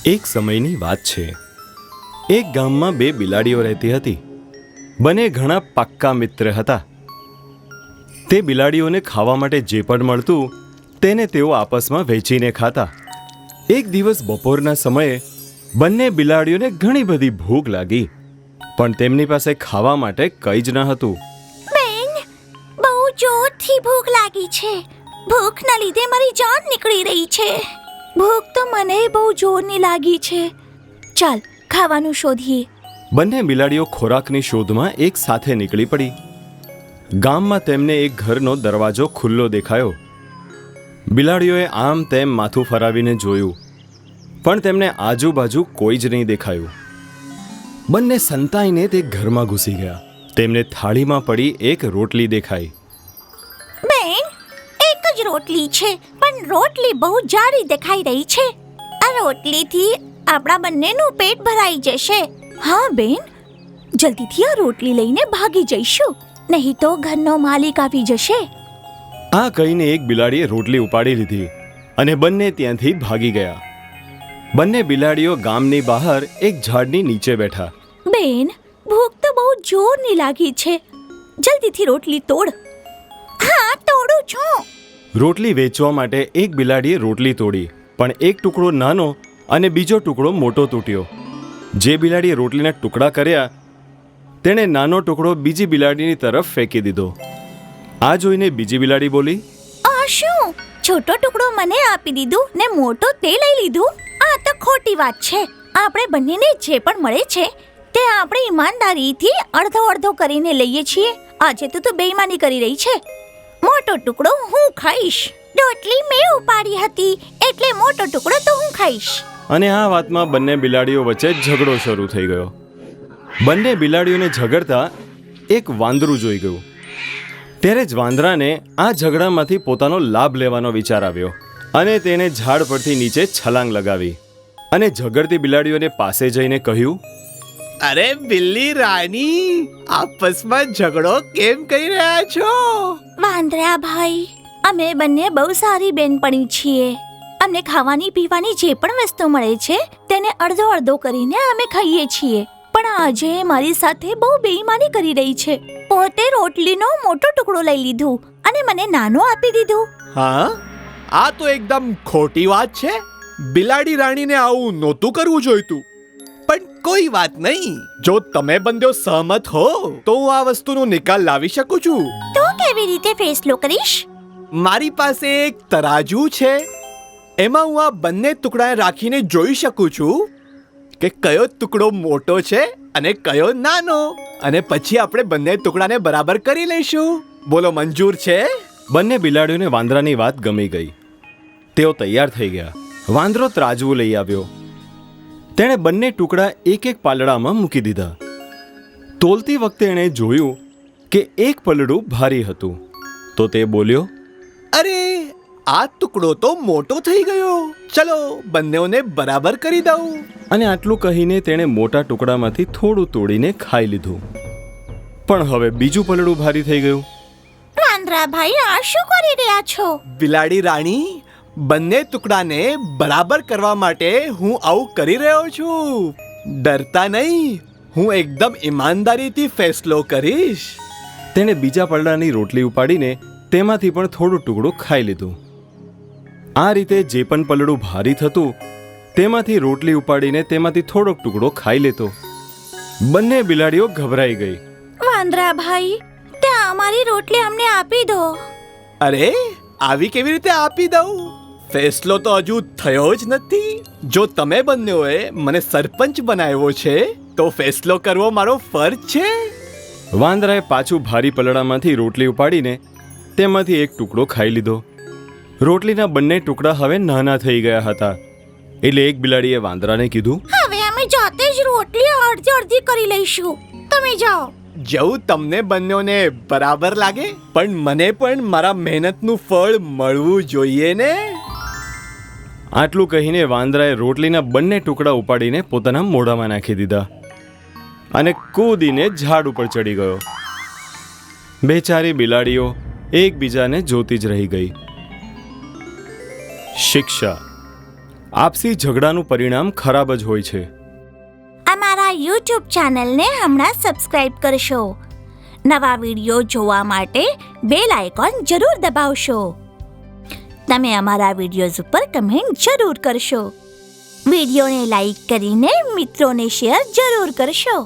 એક સમયની વાત છે. એક ગામમાં બે બિલાડીઓ રહેતી હતી. બંને ઘણા પાક્કા મિત્ર હતા. તે બિલાડીઓને ખાવા માટે જે પણ મળતું તેને તેઓ આપસમાં વહેંચીને ખાતા. એક દિવસ બપોરના સમયે બંને બિલાડીઓને ઘણી બધી ભૂખ લાગી, પણ તેમની પાસે ખાવા માટે કંઈ જ ન હતું. બેન, બહુ જોરથી ભૂખ લાગી છે. ભૂખના લીધે મારી જાન નીકળી રહી છે. ભૂખ તો મને બહુ જોરની લાગી છે. ચાલ ખાવાનું શોધીએ. બંને બિલાડીઓ ખોરાકની શોધમાં એક સાથે નીકળી પડી. ગામમાં તેમને એક ઘરનો દરવાજો ખુલ્લો દેખાયો. બિલાડીઓએ આમ તેમ માથું ફરાવીને જોયું, પણ તેમને આજુબાજુ કોઈ જ નહીં દેખાયું. બંને સંતાઈને તે ઘરમાં ઘૂસી ગયા. તેમને થાળીમાં પડી એક રોટલી દેખાઈ. બેન, એક જ રોટલી છે, પણ રોટલી બહુ જાડી દેખાઈ રહી છે. આ રોટલીથી આપણા બંનેનું પેટ ભરાઈ જશે. હા બેન, જલ્દીથી આ રોટલી લઈને ભાગી જઈશું, નહીં તો ઘરનો માલિક આવી જશે. આ કહીને એક બિલાડીએ રોટલી ઉપાડી લીધી અને બંને ત્યાંથી ભાગી ગયા. બંને બિલાડીઓ ગામની બહાર એક ઝાડની નીચે બેઠા. બેન, ભૂખ તો બહુ જોરની લાગી છે. જલ્દીથી રોટલી તોડ. હા, તોડું છું. રોટલી વેચવા માટે એક બિલાડીએ રોટલી તોડી, પણ એક ટુકડો નાનો અને બીજો ટુકડો મોટો તૂટ્યો. જે બિલાડીએ રોટલીના ટુકડા કર્યા તેણે નાનો ટુકડો બીજી બિલાડીની તરફ ફેંકી દીધો. આ જોઈને બીજી બિલાડી બોલી, આ શું? છોટો ટુકડો મને આપી દીધું ને મોટો તે લઈ લીધું? આ તો ખોટી વાત છે. આપણે બંનેને જે પણ મળે છે તે આપણે ઈમાનદારીથી અડધો અડધો કરીને લઈએ છીએ. આજે તો તું બેઈમાની કરી રહી છે. મોટો ટુકડો હું ખાઈશ. રોટલી મેં ઉપાડી હતી, એટલે મોટો ટુકડો તો હું ખાઈશ. અને આ વાતમાં બંને બિલાડીઓ વચ્ચે ઝઘડો શરૂ થઈ ગયો. બંને બિલાડીઓને ઝઘડતા એક વાંદરું જોઈ ગયું. ત્યારે જ વાંદરાને આ ઝઘડામાંથી પોતાનો લાભ લેવાનો વિચાર આવ્યો અને તેણે ઝાડ પરથી નીચે છલાંગ લગાવી અને ઝઘડતી બિલાડીઓને પાસે જઈને કહ્યું, અરે બિલ્લી રાની, આપસમાં ઝઘડો કેમ કરી રહ્યા છો? વાંદરા ભાઈ, અમે બંને બહુ સારી બેનપણી છીએ. અમને ખાવાની પીવાની જે પણ વસ્તુ મળે છે તેને અડધો અડધો કરીને અમે ખાઈએ છીએ. પણ આજે મારી સાથે બહુ બેઈમાની કરી રહી છે. પોતે રોટલીનો મોટો ટુકડો લઈ લીધું અને મને નાનો આપી દીધું. હા, આ તો એકદમ ખોટી વાત છે. બિલાડી રાણીને આવું નહોતું કરવું જોઈતું. પણ કોઈ વાત નહીં, જો તમે બંને સહમત હો તો હું આ વસ્તુનો નિકાલ લાવી શકું છું. તો કેવી રીતે ફેસલો કરીશ? મારી પાસે એક તરાજુ છે. એમાં હું આ બંને ટુકડા રાખીને જોઈ શકું છું કે કયો ટુકડો મોટો છે અને કયો નાનો, અને પછી આપણે બંને ટુકડાને બરાબર કરી લઈશું. બોલો, મંજૂર છે? બંને બિલાડીઓને વાંદરાની વાત ગમી ગઈ. તેઓ તૈયાર થઈ ગયા. વાંદરો ત્રાજવું લઈ આવ્યો. તેણે બંને ટુકડા એક એક પાલડામાં મૂકી દીધા. તોલતી વખતે એણે જોયું કે એક પલડું ભારી હતું, તો તે બોલ્યો, અરે, આ ટુકડો તો મોટો થઈ ગયો. ચલો બંનેઓને બરાબર કરી દઉં. અને આટલું કહીને તેણે મોટા ટુકડામાંથી થોડું તોડીને ખાઈ લીધું. પણ હવે બીજું પલડું ભારી થઈ ગયું. વાંદરા ભાઈ, આ શું કરી રહ્યા છો? બિલાડી રાણી, બંને ટુકડાને બરાબર કરવા માટે હું આવું કરી રહ્યો છું. ડરતા નહીં, હું એકદમ ઈમાનદારીથી ફેસલો કરીશ. તેણે બીજા પલડાની રોટલી ઉપાડીને તેમાંથી પણ થોડું ટુકડું ખાઈ લીધું. આ રીતે જે પણ પલડું ભારી થતું તેમાંથી રોટલી ઉપાડીને તેમાંથી થોડોક ટુકડો ખાઈ લેતો. બંને બિલાડીઓ ગભરાઈ ગઈ. વાંદરા ભાઈ, તે અમારી રોટલી અમને આપી દો. અરે, આવી કેવી રીતે આપી દઉં? ફેસલો તો હજુ થયો જ નથી. જો તમે બંનેઓએ મને સરપંચ બનાવ્યો છે તો ફેસલો કરવો મારો ફરજ છે. વાંદરાએ પાછું ભારી પલડામાંથી રોટલી ઉપાડીને તેમાંથી એક ટુકડો ખાઈ લીધો. રોટલીના બંને ટુકડા હવે નાના થઈ ગયા હતા. એટલે એક બિલાડીએ વાંદરાને કીધું, હવે અમે જાતે જ રોટલી અડધી અડધી કરી લઈશું. તમે જાઓ. જવું તમને બંનેઓને બરાબર લાગે, પણ મને પણ મારા મહેનતનું ફળ મળવું જોઈએ ને. આટલું કહીને વાંદરાએ રોટલીના બંને ટુકડા ઉપાડીને પોતાના મોઢામાં નાખી દીધા અને કૂદીને ઝાડ ઉપર ચડી ગયો. બેચારી બિલાડીઓ એકબીજાને જોતી જ રહી ગઈ. શિક્ષા: આપસી ઝઘડાનું પરિણામ ખરાબ જ હોય છે. અમારા YouTube ચેનલને હમણાં સબસ્ક્રાઇબ કરશો. નવા વિડીયો જોવા માટે બેલ આઇકોન જરૂર દબાવશો. તમે અમારા વિડીયોઝ ઉપર કમેન્ટ જરૂર કરશો. વિડીયોને લાઈક કરીને મિત્રોને શેર જરૂર કરશો.